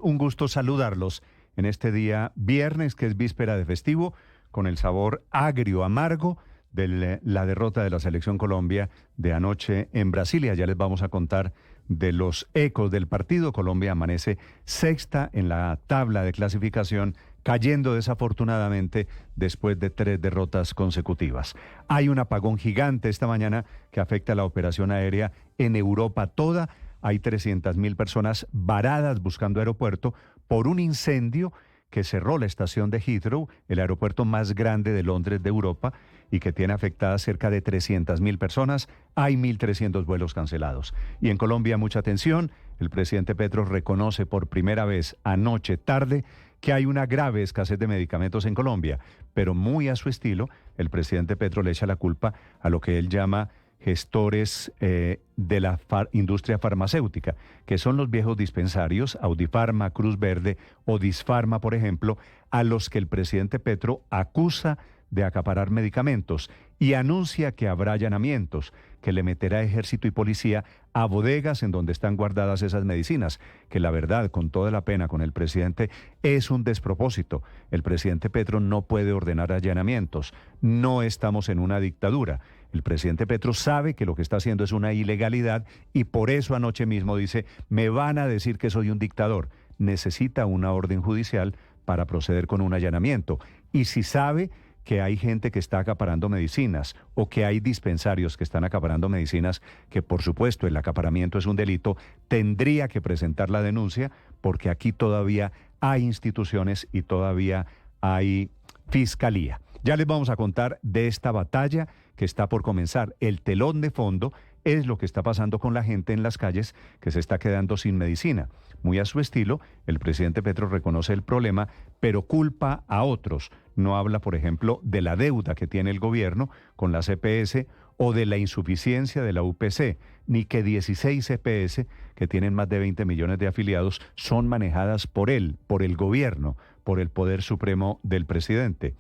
Un gusto saludarlos en este día viernes, que es víspera de festivo, con el sabor agrio, amargo de la derrota de la Selección Colombia de anoche en Brasilia. Ya les vamos a contar de los ecos del partido. Colombia amanece sexta en la tabla de clasificación, cayendo desafortunadamente después de 3 derrotas consecutivas. Hay un apagón gigante esta mañana que afecta a la operación aérea en Europa toda. Hay 300.000 personas varadas buscando aeropuerto por un incendio que cerró la estación de Heathrow, el aeropuerto más grande de Londres de Europa, y que tiene afectadas cerca de 300.000 personas. Hay 1.300 vuelos cancelados. Y en Colombia mucha tensión. El presidente Petro reconoce por primera vez anoche tarde que hay una grave escasez de medicamentos en Colombia, pero muy a su estilo, el presidente Petro le echa la culpa a lo que él llama gestores de la industria farmacéutica, que son los viejos dispensarios, Audifarma, Cruz Verde o Disfarma, por ejemplo, a los que el presidente Petro acusa de acaparar medicamentos y anuncia que habrá allanamientos, que le meterá ejército y policía a bodegas en donde están guardadas esas medicinas, que la verdad, con toda la pena con el presidente, es un despropósito. El presidente Petro no puede ordenar allanamientos. No estamos en una dictadura. El presidente Petro sabe que lo que está haciendo es una ilegalidad y por eso anoche mismo dice, me van a decir que soy un dictador. Necesita una orden judicial para proceder con un allanamiento. Y si sabe que hay gente que está acaparando medicinas o que hay dispensarios que están acaparando medicinas, que por supuesto el acaparamiento es un delito, tendría que presentar la denuncia porque aquí todavía hay instituciones y todavía hay fiscalía. Ya les vamos a contar de esta batalla que está por comenzar. El telón de fondo es lo que está pasando con la gente en las calles que se está quedando sin medicina. Muy a su estilo, el presidente Petro reconoce el problema, pero culpa a otros. No habla, por ejemplo, de la deuda que tiene el gobierno con las EPS o de la insuficiencia de la UPC, ni que 16 EPS, que tienen más de 20 millones de afiliados, son manejadas por él, por el gobierno, por el poder supremo del presidente.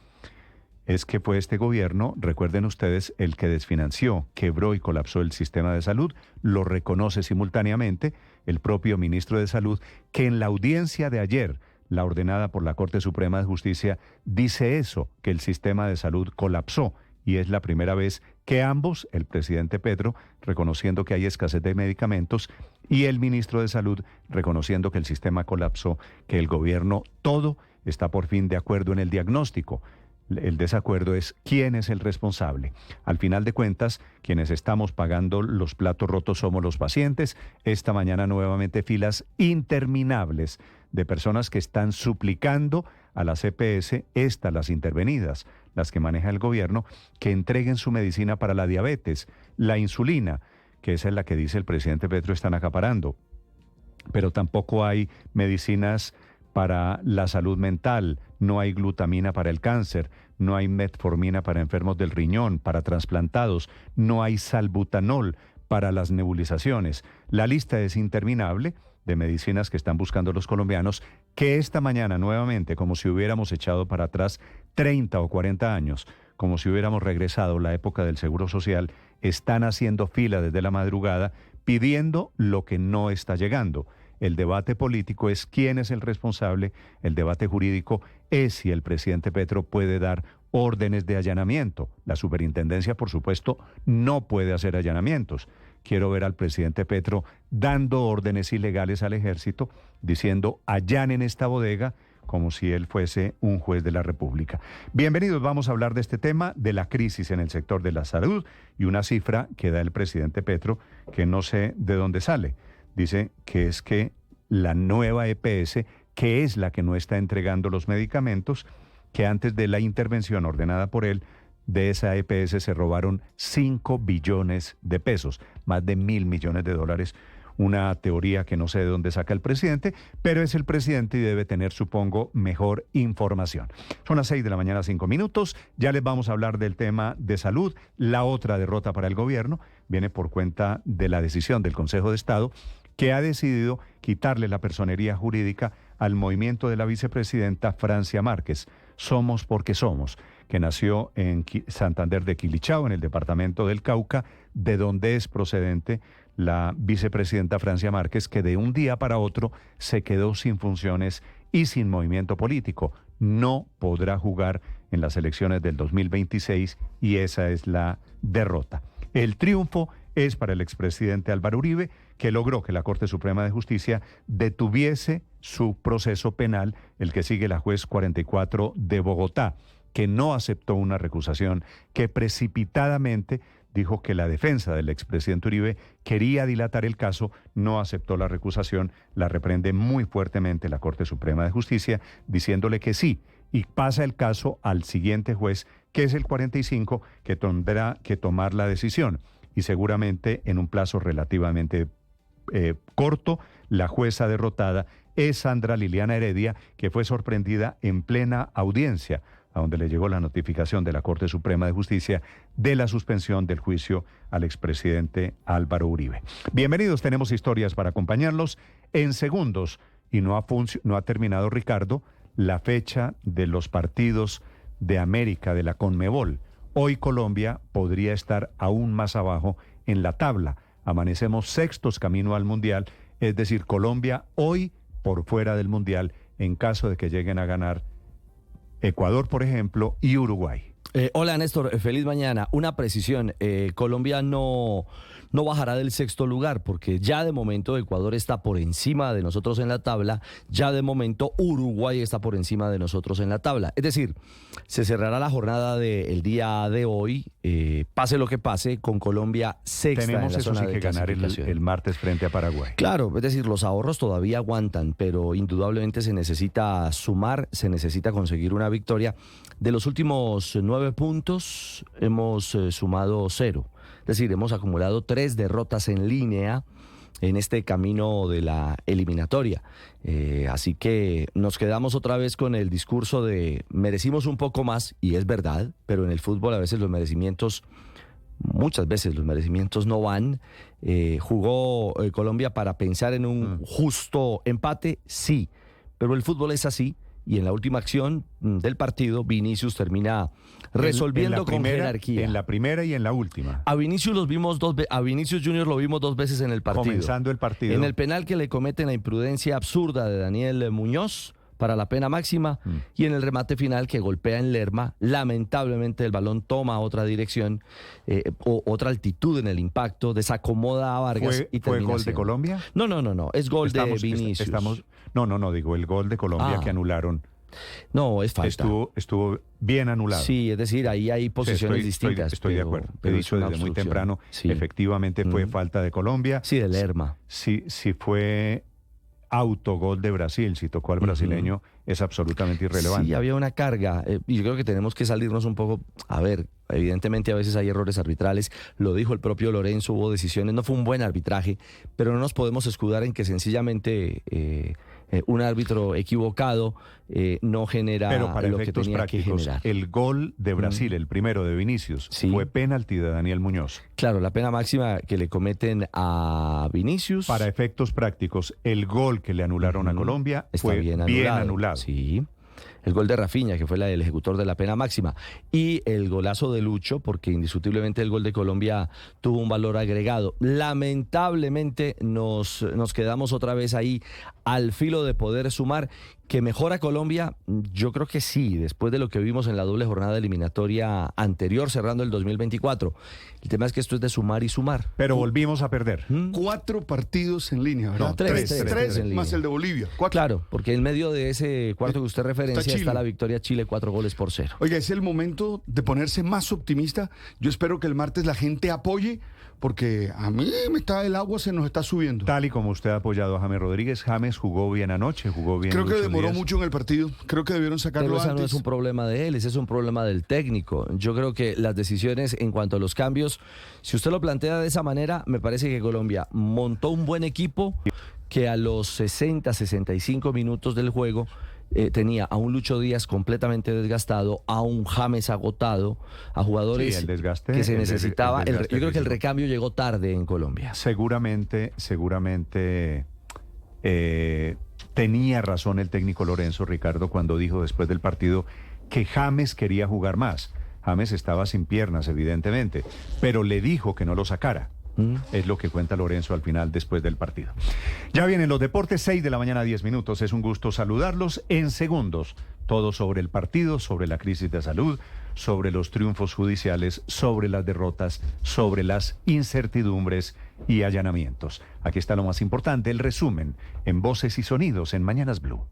Es que fue este gobierno, recuerden ustedes, el que desfinanció, quebró y colapsó el sistema de salud. Lo reconoce simultáneamente el propio ministro de Salud, que en la audiencia de ayer, la ordenada por la Corte Suprema de Justicia, dice eso, que el sistema de salud colapsó. Y es la primera vez que ambos, el presidente Petro, reconociendo que hay escasez de medicamentos, y el ministro de Salud, reconociendo que el sistema colapsó, que el gobierno todo está por fin de acuerdo en el diagnóstico. El desacuerdo es quién es el responsable. Al final de cuentas, quienes estamos pagando los platos rotos somos los pacientes. Esta mañana nuevamente filas interminables de personas que están suplicando a las EPS, las intervenidas, las que maneja el gobierno, que entreguen su medicina para la diabetes, la insulina, que esa es la que dice el presidente Petro están acaparando. Pero tampoco hay medicinas para la salud mental, no hay glutamina para el cáncer, no hay metformina para enfermos del riñón, para trasplantados, no hay salbutanol para las nebulizaciones. La lista es interminable de medicinas que están buscando los colombianos, que esta mañana nuevamente, como si hubiéramos echado para atrás 30 o 40 años, como si hubiéramos regresado a la época del Seguro Social, están haciendo fila desde la madrugada pidiendo lo que no está llegando. El debate político es quién es el responsable, el debate jurídico es si el presidente Petro puede dar órdenes de allanamiento. La superintendencia, por supuesto, no puede hacer allanamientos. Quiero ver al presidente Petro dando órdenes ilegales al ejército, diciendo allanen esta bodega, como si él fuese un juez de la República. Bienvenidos, vamos a hablar de este tema, de la crisis en el sector de la salud y una cifra que da el presidente Petro que no sé de dónde sale. Dice que es que la nueva EPS, que es la que no está entregando los medicamentos, que antes de la intervención ordenada por él, de esa EPS se robaron 5 billones de pesos, más de 1.000 millones de dólares. Una teoría que no sé de dónde saca el presidente, pero es el presidente y debe tener, supongo, mejor información. Son las 6 de la mañana, 5 minutos. Ya les vamos a hablar del tema de salud. La otra derrota para el gobierno viene por cuenta de la decisión del Consejo de Estado, que ha decidido quitarle la personería jurídica al movimiento de la vicepresidenta Francia Márquez, Somos porque Somos, que nació en Santander de Quilichao, en el departamento del Cauca, de donde es procedente la vicepresidenta Francia Márquez, que de un día para otro se quedó sin funciones y sin movimiento político. No podrá jugar en las elecciones del 2026 y esa es la derrota. El triunfo es para el expresidente Álvaro Uribe, que logró que la Corte Suprema de Justicia detuviese su proceso penal, el que sigue la juez 44 de Bogotá, que no aceptó una recusación, que precipitadamente dijo que la defensa del expresidente Uribe quería dilatar el caso, no aceptó la recusación, la reprende muy fuertemente la Corte Suprema de Justicia, diciéndole que sí, y pasa el caso al siguiente juez, que es el 45, que tendrá que tomar la decisión. Y seguramente en un plazo relativamente corto, la jueza derrotada es Sandra Liliana Heredia, que fue sorprendida en plena audiencia, a donde le llegó la notificación de la Corte Suprema de Justicia de la suspensión del juicio al expresidente Álvaro Uribe. Bienvenidos, tenemos historias para acompañarlos en segundos. Y no ha terminado, Ricardo, la fecha de los partidos de América, de la Conmebol. Hoy Colombia podría estar aún más abajo en la tabla. Amanecemos sextos camino al Mundial, es decir, Colombia hoy por fuera del Mundial en caso de que lleguen a ganar Ecuador, por ejemplo, y Uruguay. Hola Néstor, feliz mañana. Una precisión, Colombia no bajará del sexto lugar porque ya de momento Ecuador está por encima de nosotros en la tabla, ya de momento Uruguay está por encima de nosotros en la tabla. Es decir, se cerrará la jornada del día de hoy, pase lo que pase, con Colombia sexta. Tenemos en la eso zona sí de que ganar clasificación. el martes frente a Paraguay. Claro, es decir, los ahorros todavía aguantan, pero indudablemente se necesita sumar, se necesita conseguir una victoria. De los últimos 9 puntos hemos sumado 0. Es decir, hemos acumulado 3 derrotas en línea en este camino de la eliminatoria. Así que nos quedamos otra vez con el discurso de merecimos un poco más, y es verdad, pero en el fútbol a veces muchas veces los merecimientos no van. ¿Jugó Colombia para pensar en un justo empate? Sí, pero el fútbol es así. Y en la última acción del partido, Vinicius termina resolviendo con jerarquía. En la primera y en la última. A Vinicius a Vinicius Junior lo vimos 2 veces en el partido. Comenzando el partido. En el penal que le cometen la imprudencia absurda de Daniel Muñoz para la pena máxima, y en el remate final que golpea en Lerma. Lamentablemente el balón toma otra dirección, otra altitud en el impacto, desacomoda a Vargas y termina. ¿Fue gol de Colombia? No, es gol de Vinicius. Digo, el gol de Colombia que anularon. No, es falta. Estuvo bien anulado. Sí, es decir, ahí hay posiciones distintas. Estoy de acuerdo. He dicho desde muy temprano, sí. Efectivamente fue falta de Colombia. Sí, de Lerma. Sí fue autogol de Brasil, si tocó al brasileño, es absolutamente irrelevante. Sí, había una carga, y yo creo que tenemos que salirnos un poco, a ver, evidentemente a veces hay errores arbitrales, lo dijo el propio Lorenzo, hubo decisiones, no fue un buen arbitraje, pero no nos podemos escudar en que sencillamente un árbitro equivocado no genera lo que tenía que generar. El gol de Brasil, el primero de Vinicius, fue penalti de Daniel Muñoz. Claro, la pena máxima que le cometen a Vinicius. Para efectos prácticos, el gol que le anularon a Colombia fue bien anulado. Sí. El gol de Rafinha, que fue el ejecutor de la pena máxima, y el golazo de Lucho, porque indiscutiblemente el gol de Colombia tuvo un valor agregado. Lamentablemente nos quedamos otra vez ahí al filo de poder sumar. ¿Que mejora Colombia? Yo creo que sí, después de lo que vimos en la doble jornada eliminatoria anterior, cerrando el 2024. El tema es que esto es de sumar y sumar. Pero volvimos a perder. 4 partidos en línea, ¿verdad? No, 3 más el de Bolivia. 4. Claro, porque en medio de ese cuarto que usted referencia está la victoria Chile 4-0. Oiga, es el momento de ponerse más optimista. Yo espero que el martes la gente apoye, porque a mí el agua se nos está subiendo. Tal y como usted ha apoyado a James Rodríguez, James jugó bien anoche, jugó bien. Creo que demoró mucho en el partido. Creo que debieron sacarlo antes. Pero antes. No es un problema de él, ese es un problema del técnico. Yo creo que las decisiones en cuanto a los cambios, si usted lo plantea de esa manera, me parece que Colombia montó un buen equipo que a los 65 minutos del juego tenía a un Lucho Díaz completamente desgastado, a un James agotado, a jugadores que se necesitaba. Yo creo que el recambio llegó tarde en Colombia. Seguramente tenía razón el técnico Lorenzo, Ricardo, cuando dijo después del partido que James quería jugar más. James estaba sin piernas, evidentemente, pero le dijo que no lo sacara. Es lo que cuenta Lorenzo al final después del partido. Ya vienen los deportes, 6 de la mañana, 10 minutos. Es un gusto saludarlos en segundos. Todo sobre el partido, sobre la crisis de salud, sobre los triunfos judiciales, sobre las derrotas, sobre las incertidumbres y allanamientos. Aquí está lo más importante, el resumen en Voces y Sonidos en Mañanas Blue.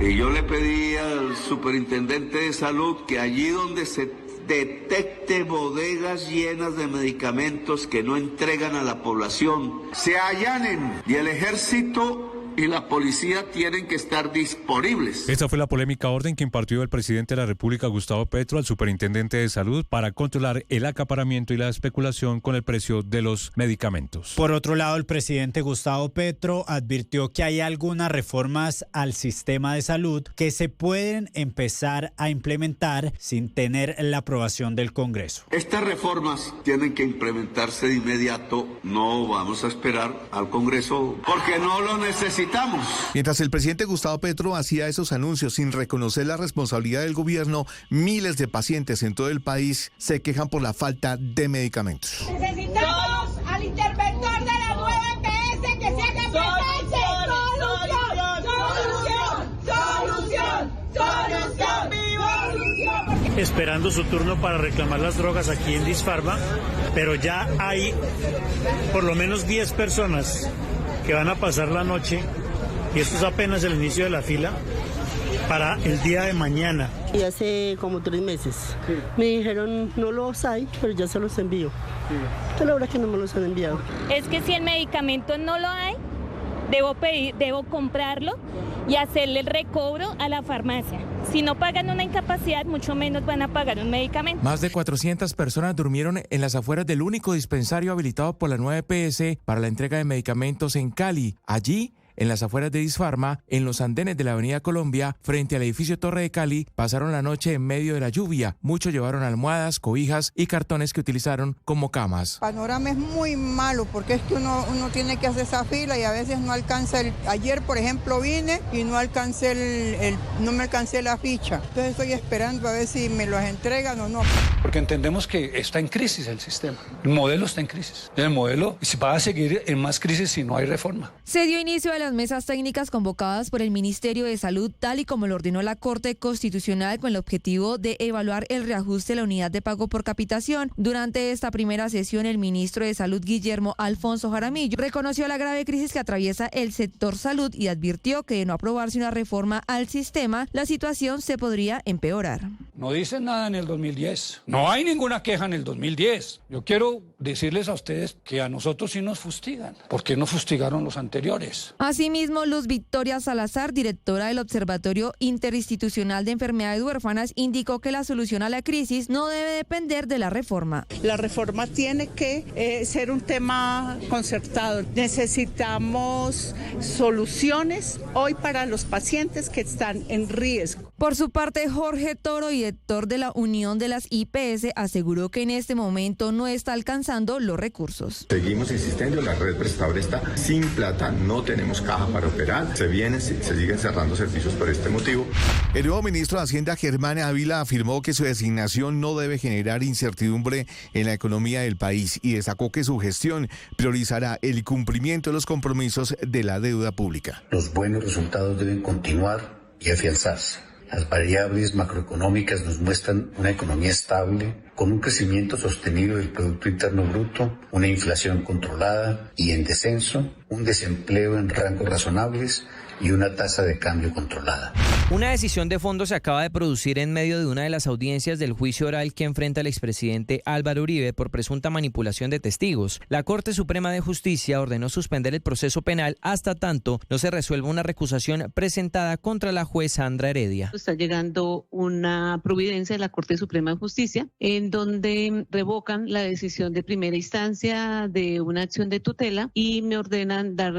Y yo le pedí al superintendente de salud que allí donde se detecte bodegas llenas de medicamentos que no entregan a la población, se allanen, y el ejército y la policía tienen que estar disponibles. Esta fue la polémica orden que impartió el presidente de la República, Gustavo Petro, al superintendente de salud para controlar el acaparamiento y la especulación con el precio de los medicamentos. Por otro lado, el presidente Gustavo Petro advirtió que hay algunas reformas al sistema de salud que se pueden empezar a implementar sin tener la aprobación del Congreso. Estas reformas tienen que implementarse de inmediato. No vamos a esperar al Congreso porque no lo necesitamos. Mientras el presidente Gustavo Petro hacía esos anuncios sin reconocer la responsabilidad del gobierno, miles de pacientes en todo el país se quejan por la falta de medicamentos. Necesitamos al interventor de la nueva EPS que se haga presente. ¡Solución! Esperando su turno para reclamar las drogas aquí en Disfarma, pero ya hay por lo menos 10 personas que van a pasar la noche, y esto es apenas el inicio de la fila, para el día de mañana. Y hace como 3 meses me dijeron no los hay, pero ya se los envío. Pero la verdad es que no me los han enviado. Es que si el medicamento no lo hay, debo comprarlo y hacerle el recobro a la farmacia. Si no pagan una incapacidad, mucho menos van a pagar un medicamento. Más de 400 personas durmieron en las afueras del único dispensario habilitado por la nueva EPS para la entrega de medicamentos en Cali. Allí, en las afueras de Disfarma, en los andenes de la Avenida Colombia, frente al edificio Torre de Cali, pasaron la noche en medio de la lluvia. Muchos llevaron almohadas, cobijas y cartones que utilizaron como camas. El panorama es muy malo porque es que uno tiene que hacer esa fila y a veces no alcanza ayer, por ejemplo, vine y no alcancé no me alcancé la ficha. Entonces estoy esperando a ver si me los entregan o no. Porque entendemos que está en crisis el sistema. El modelo está en crisis. El modelo va a seguir en más crisis si no hay reforma. Se dio inicio a las mesas técnicas convocadas por el Ministerio de Salud, tal y como lo ordenó la Corte Constitucional, con el objetivo de evaluar el reajuste de la unidad de pago por capitación. Durante esta primera sesión, el ministro de Salud, Guillermo Alfonso Jaramillo, reconoció la grave crisis que atraviesa el sector salud y advirtió que de no aprobarse una reforma al sistema, la situación se podría empeorar. No dicen nada en el 2010. No hay ninguna queja en el 2010. Yo quiero decirles a ustedes que a nosotros sí nos fustigan. ¿Por qué no fustigaron los anteriores? Asimismo, Luz Victoria Salazar, directora del Observatorio Interinstitucional de Enfermedades Huérfanas, indicó que la solución a la crisis no debe depender de la reforma. La reforma tiene que ser un tema concertado. Necesitamos soluciones hoy para los pacientes que están en riesgo. Por su parte, Jorge Toro, director de la Unión de las IPS, aseguró que en este momento no está alcanzando los recursos. Seguimos insistiendo, la red prestadora está sin plata, no tenemos caja para operar, se siguen cerrando servicios por este motivo. El nuevo ministro de Hacienda, Germán Ávila, afirmó que su designación no debe generar incertidumbre en la economía del país y destacó que su gestión priorizará el cumplimiento de los compromisos de la deuda pública. Los buenos resultados deben continuar y afianzarse. Las variables macroeconómicas nos muestran una economía estable, con un crecimiento sostenido del Producto Interno Bruto, una inflación controlada y en descenso, un desempleo en rangos razonables y una tasa de cambio controlada. Una decisión de fondo se acaba de producir en medio de una de las audiencias del juicio oral que enfrenta al expresidente Álvaro Uribe por presunta manipulación de testigos. La Corte Suprema de Justicia ordenó suspender el proceso penal hasta tanto no se resuelva una recusación presentada contra la juez Sandra Heredia. Está llegando una providencia de la Corte Suprema de Justicia en donde revocan la decisión de primera instancia de una acción de tutela y me ordenan dar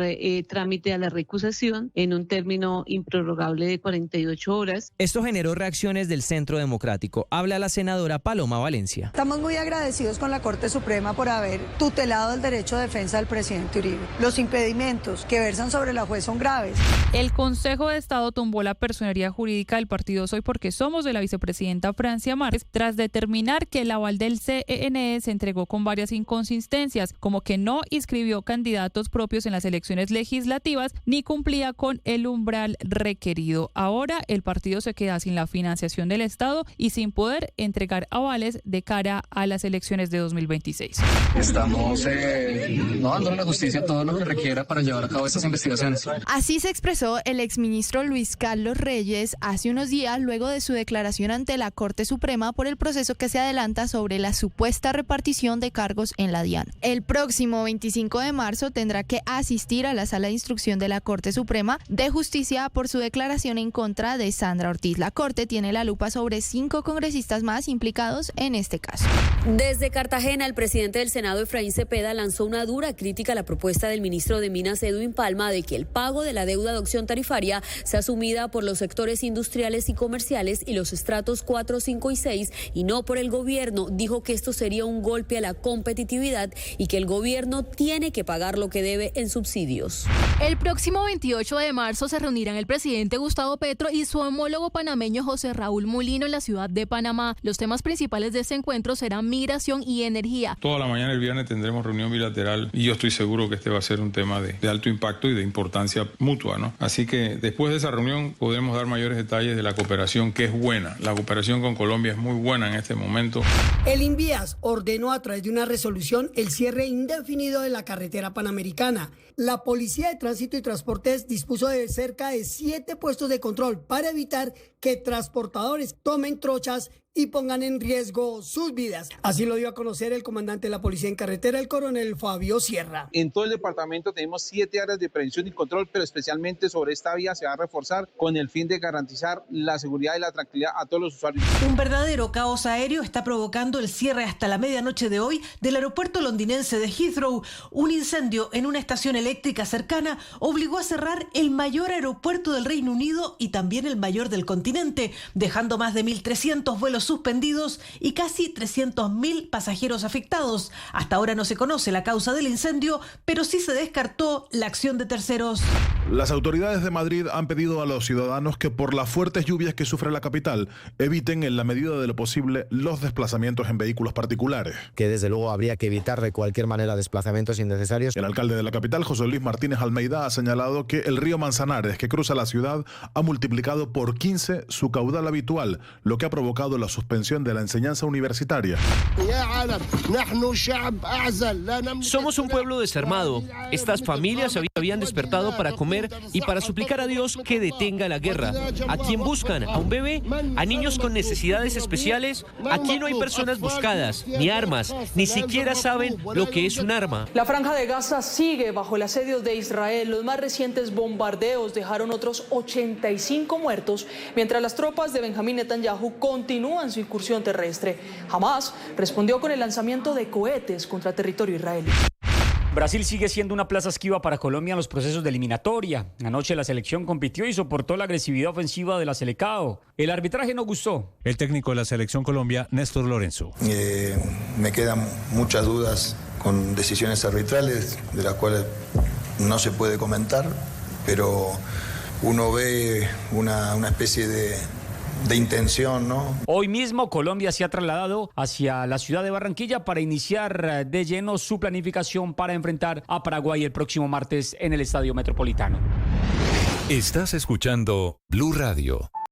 trámite a la recusación en un término improrrogable de 48 48 horas. Esto generó reacciones del Centro Democrático. Habla la senadora Paloma Valencia. Estamos muy agradecidos con la Corte Suprema por haber tutelado el derecho de defensa del presidente Uribe. Los impedimentos que versan sobre la juez son graves. El Consejo de Estado tumbó la personería jurídica del partido Soy Porque Somos de la vicepresidenta Francia Márquez tras determinar que el aval del CNE se entregó con varias inconsistencias, como que no inscribió candidatos propios en las elecciones legislativas ni cumplía con el umbral requerido. Ahora el partido se queda sin la financiación del Estado y sin poder entregar avales de cara a las elecciones de 2026. Estamos dando a la justicia todo lo que requiera para llevar a cabo estas investigaciones. Así se expresó el exministro Luis Carlos Reyes hace unos días luego de su declaración ante la Corte Suprema por el proceso que se adelanta sobre la supuesta repartición de cargos en la DIAN. El próximo 25 de marzo tendrá que asistir a la Sala de Instrucción de la Corte Suprema de Justicia por su declaración en contra de Sandra Ortiz. La Corte tiene la lupa sobre 5 congresistas más implicados en este caso. Desde Cartagena, el presidente del Senado, Efraín Cepeda, lanzó una dura crítica a la propuesta del ministro de Minas, Edwin Palma, de que el pago de la deuda de opción tarifaria sea asumida por los sectores industriales y comerciales y los estratos 4, 5 y 6 y no por el gobierno. Dijo que esto sería un golpe a la competitividad y que el gobierno tiene que pagar lo que debe en subsidios. El próximo 28 de marzo se reunirán el presidente Gustavo Petro y su homólogo panameño José Raúl Mulino en la ciudad de Panamá. Los temas principales de este encuentro serán migración y energía. Toda la mañana el viernes tendremos reunión bilateral y yo estoy seguro que este va a ser un tema de alto impacto y de importancia mutua, ¿no? Así que después de esa reunión podremos dar mayores detalles de la cooperación, que es buena. La cooperación con Colombia es muy buena en este momento. El INVIAS ordenó a través de una resolución el cierre indefinido de la carretera panamericana. La Policía de Tránsito y Transportes dispuso de cerca de 7 puestos de control para evitar que transportadores tomen trochas y pongan en riesgo sus vidas. Así lo dio a conocer el comandante de la Policía en Carretera, el coronel Fabio Sierra. En todo el departamento tenemos 7 áreas de prevención y control, pero especialmente sobre esta vía se va a reforzar con el fin de garantizar la seguridad y la tranquilidad a todos los usuarios. Un verdadero caos aéreo está provocando el cierre hasta la medianoche de hoy del aeropuerto londinense de Heathrow. Un incendio en una estación eléctrica cercana obligó a cerrar el mayor aeropuerto del Reino Unido y también el mayor del continente, dejando más de 1.300 vuelos suspendidos y casi 300.000 pasajeros afectados. Hasta ahora no se conoce la causa del incendio, pero sí se descartó la acción de terceros. Las autoridades de Madrid han pedido a los ciudadanos que por las fuertes lluvias que sufre la capital eviten en la medida de lo posible los desplazamientos en vehículos particulares. Que desde luego habría que evitar de cualquier manera desplazamientos innecesarios. El alcalde de la capital, José Luis Martínez Almeida, ha señalado que el río Manzanares, que cruza la ciudad, ha multiplicado por 15 su caudal habitual, lo que ha provocado la suspensión de la enseñanza universitaria. Somos un pueblo desarmado. Estas familias habían despertado para comer y para suplicar a Dios que detenga la guerra. ¿A quién buscan? ¿A un bebé? ¿A niños con necesidades especiales? Aquí no hay personas buscadas, ni armas, ni siquiera saben lo que es un arma. La franja de Gaza sigue bajo el asedio de Israel. Los más recientes bombardeos dejaron otros 85 muertos, mientras las tropas de Benjamín Netanyahu continúan su incursión terrestre. Hamás respondió con el lanzamiento de cohetes contra territorio israelí. Brasil sigue siendo una plaza esquiva para Colombia en los procesos de eliminatoria. Anoche la selección compitió y soportó la agresividad ofensiva de la Selecao. El arbitraje no gustó. El técnico de la selección Colombia, Néstor Lorenzo. Me quedan muchas dudas con decisiones arbitrales, de las cuales no se puede comentar, pero uno ve una especie de intención, ¿no? Hoy mismo Colombia se ha trasladado hacia la ciudad de Barranquilla para iniciar de lleno su planificación para enfrentar a Paraguay el próximo martes en el Estadio Metropolitano. Estás escuchando Blue Radio.